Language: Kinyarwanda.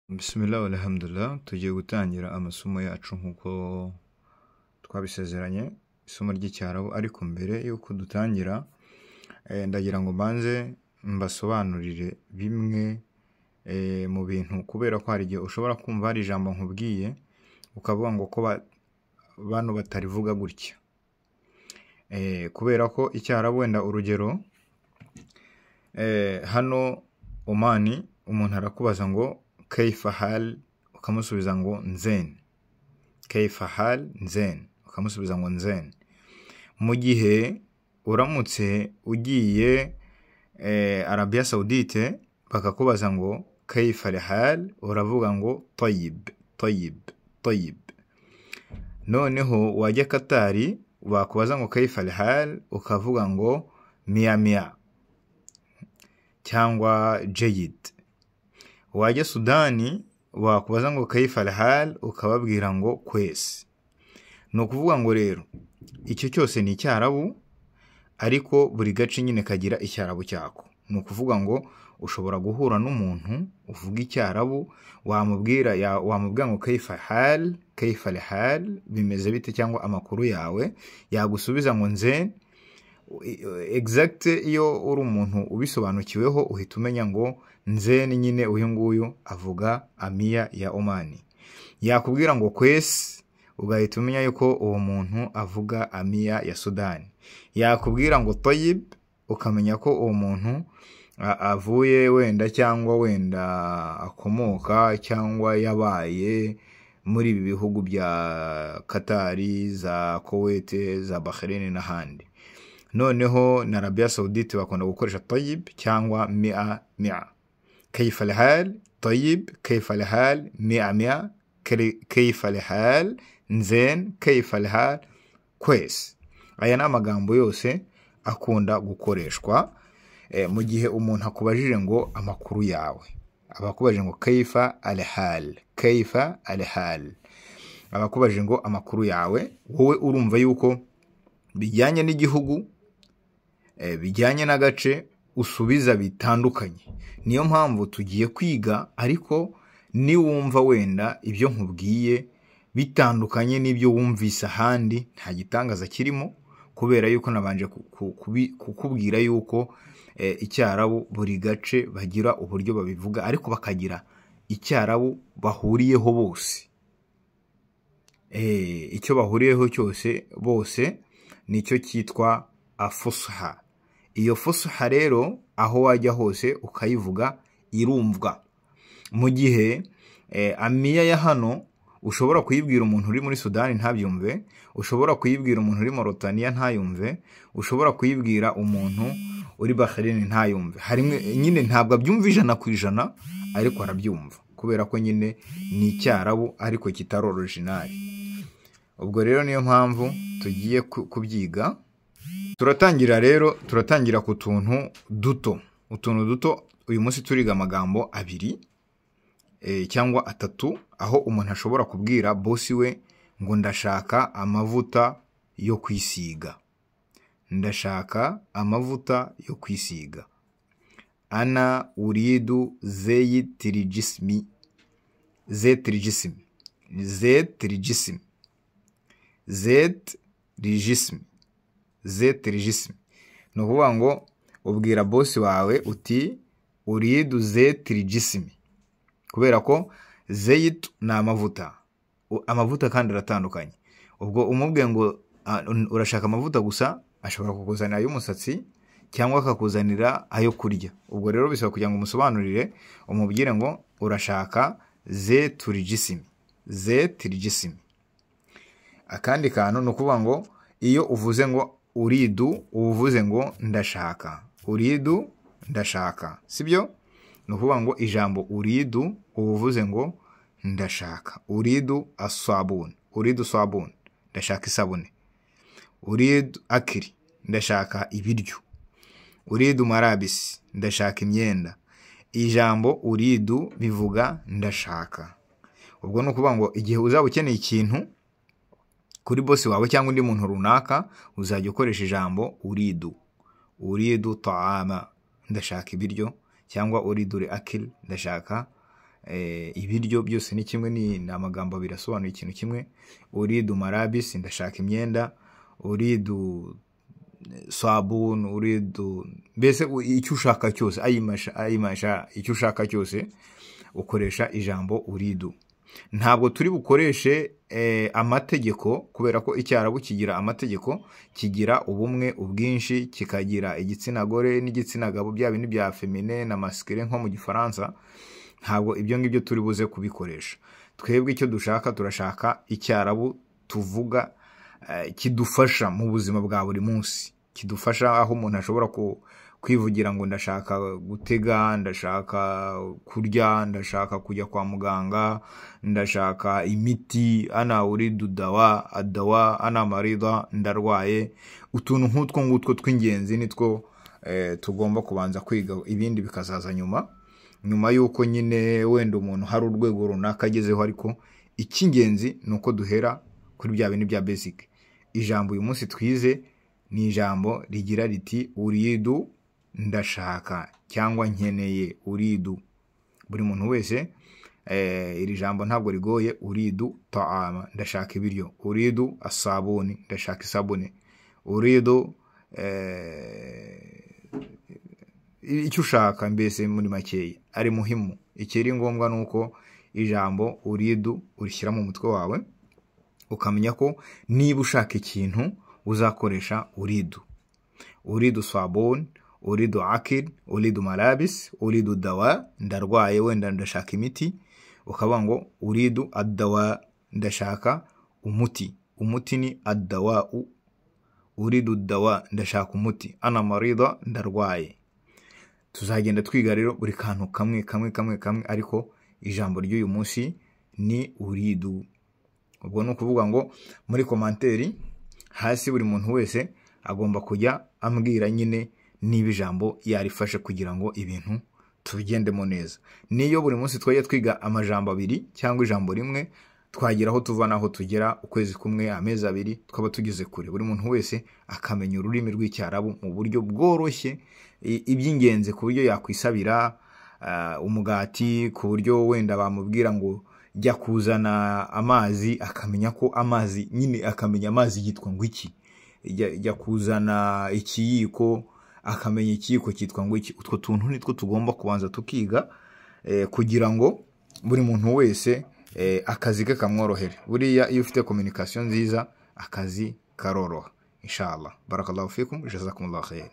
Bismillah walhamdulillah, tugiye gutangira amasomo yacu nkuko twabisezeranye, isomo ry'icyarabu. Ariko mbere yuko dutangira ndagira ngo mbanze mbasobanurire bimwe mu bintu, kubera ko hari igihe ushobora kumva hari ijambo nkubwiye ukavuga ngo ko bano batarivuga gutya, kubera ko icyarabu, wenda urugero, hano Omani umuntu arakubaza ngo kaifa hal, ukamusubiza ngo nzen. Kaifa hal nzen, ukamusubiza ngo nzen. Mu gihe uramutse ugiye Arabia Saudite bakakubaza ngo kaifa hal, uravuga ngo tayyib tayyib tayyib. Noneho wajya Katari bakubaza ngo kaifa hal, ukavuga ngo mia mia cyangwa jayid. Wajya Sudani wakubaza ngo kaifa hal, ukababwira ngo kwesi. No kuvuga ngo rero icyo cyose ni icyarabu, ariko buri gace nyine kagira icyarabu cyako. No kuvuga ngo ushobora guhura n'umuntu uvuga icyarabu, wamubwira ngo kaifa hal bimeze bite, cyangwa amakuru yawe, yagusubiza ngo nzen. Exact, iyo uri umuntu ubisobanukiweho uhita umenya ngo nzen nyine uyu nguyu avuga amia ya Omani. Yakubwira ngo kwesi, ugahita umenya yuko uwo muntu avuga amia ya Sudani. Yakubwira ngo tayyib, ukamenya ko uwo muntu avuye wenda, cyangwa wenda akomoka, cyangwa yabaye muri ibi bihugu bya Katari, za Kuwait, za Bahrain n'ahandi. Noneho na Arabia Saudite bakunda gukoresha tayyib cyangwa mia mia. Kaifa hal tayyib, kaifa hal mia mia, kaifa hal nzen, kaifa hal kwes. Aya ni amagambo yose akunda gukoreshwa mu gihe umuntu akubajije ngo amakuru yawe. Abakubajije ngo kaifa hal, kaifa hal, abakubajije ngo amakuru yawe, wowe urumva yuko bijyanye n'igihugu, bijyanye n'agace, usubiza bitandukanye. Niyo mpamvu tugiye kwiga, ariko niwumva wenda ibyo nkubwiye bitandukanye n'ibyo wumvise ahandi, nta gitangaza kirimo, kubera yuko nabanje kukubwira yuko icyarabu buri gace bagira uburyo babivuga, ariko bakagira icyarabu bahuriyeho bose. Icyo bahuriyeho cyose bose nicyo cyitwa afusha. Iyo fusha rero aho wajya hose ukayivuga irumvwa. Mu gihe amia ya hano ushobora kuyibwira umuntu uri muri Sudani ntabyumve, ushobora kuyibwira umuntu uri Mauritania ntayumve, ushobora kuyibwira umuntu uri Bahrain ntayumve. Nyine ntabwo abyumva 100%, ariko arabyumva, kubera ko nyine ni icyarabu ariko kitari original. Ubwo rero niyo mpamvu tugiye kubyiga. Turatangira ku tuntu duto. Uyu munsi turiga amagambo 2 cyangwa 3, aho umuntu ashobora kubwira bosi we ngo ndashaka amavuta yo kwisiga. Ndashaka amavuta yo kwisiga. Ana uridu zeytirijismi. Zetirijismi. No kuvuga ngo ubwira bosi wawe uti uridu zetirijismi, kubera ko zeyit ni amavuta kandi aratandukanye. Ubwo umubwiye ngo urashaka amavuta gusa, ashobora kukuzanira ay'umusatsi cyangwa akakuzanira ayo kurya. Ubwo rero bisaba kugira ngo umusobanurire, umubwire ngo urashaka zetirijismi. Akandi kantu ni ukuvuga ngo iyo uvuze ngo uridu, uvuze ngo ndashaka. Uridu ndashaka, sibyo? Ni ukuvuga ngo ijambo uridu uvuze ngo ndashaka. Uridu asabun, uridu sabun, ndashaka isabune. Uridu akiri, ndashaka ibiryo. Uridu marabisi, ndashaka imyenda. Ijambo uridu bivuga ndashaka. Ubwo ni ukuvuga ngo igihe uzaba ukeneye ikintu kuri bosi wawe cyangwa undi muntu runaka, uzajya ukoresha ijambo uridu. Uridu taama, ndashaka ibiryo, cyangwa uridu akil, ndashaka ibiryo byose ni kimwe, ni amagambo birasobanuye ikintu kimwe. Uridu malabis, ndashaka imyenda. Uridu sabun, uridu, mbese icyo ushaka cyose, ayimasha, icyo ushaka cyose ukoresha ijambo uridu. Ntabwo turi bukoreshe amategeko, kubera ko icyarabu kigira amategeko, kigira ubumwe, ubwinshi, kikagira igitsina gore n'igitsina gabo, bya bintu bya féminin na masculine nko mu Gifaransa. Ntabwo ibyo ngibyo turi buze kubikoresha. Twebwe icyo dushaka, turashaka icyarabu tuvuga kidufasha mu buzima bwa buri munsi, kidufasha aho umuntu ashobora kwivugira ngo ndashaka gutega, ndashaka kurya, ndashaka kujya kwa muganga, ndashaka imiti, ana uridu dawa, adawa, ana marida, ndarwaye. Utuntu nk'utwo ngutwo tw'ingenzi nitwo tugomba kubanza kwiga, ibindi bikazaza nyuma yuko nyine wenda umuntu hari urwego runaka agezeho. Ariko icy'ingenzi ni uko duhera kuri bya bintu bya basic. Ijambo uyu munsi twize ni ijambo rigira riti uridu, ndashaka cyangwa nkeneye. Uridu, buri muntu wese, iri jambo ntabwo rigoye. Uridu ta'ama, ndashaka ibiryo. Uridu asabuni, ndashaka isabune. Uridu icyo ushaka, mbese muri makeya. Ari muhimu, ikiri ngombwa nuko ijambo uridu urishyira mu mutwe wawe, ukamenya ko niba ushaka ikintu uzakoresha uridu. Uridu sabun, uridu akil, uridu malabis, uridu dawa, ndarwaye wenda ndashaka imiti. Ukavuga ngo uridu adawa, ndashaka umuti. Umuti ni adawa. Uridu dawa, ndashaka umuti. Ana marida, ndarwaye. Tuzagenda twiga rero buri kantu kamwe, ariko ijambo ry'uyu munsi ni uridu. Ubwo ni ukuvuga ngo muri komanteri hasi buri muntu wese agomba kujya ambwira nyine niba ijambo yarifashe, kugira ngo ibintu tubigendemo neza. Niyo buri munsi twajya twiga amajambo abiri cyangwa ijambo rimwe, twagira aho tuva naho tugera, ukwezi kumwe, amezi abiri, twaba tugeze kure. Buri muntu wese akamenya ururimi rw'icyarabu mu buryo bworoshye, iby'ingenzi ku buryo yakwisabira umugati, ku buryo wenda bamubwira ngo jya kuzana amazi, akamenya ko amazi nyine, akamenya amazi yitwa ngo iki. Jya kuzana ikiyiko, akamenya ikiyiko cyitwa ngo iki. Utwo tuntu nitwo tugomba kubanza tukiga, kugira ngo buri muntu wese akazi ke kamworohere. Buriya iyo ufite communication nziza, akazi karoroha. Inshallah. Barakallahu fikum, jazakumullahu khair.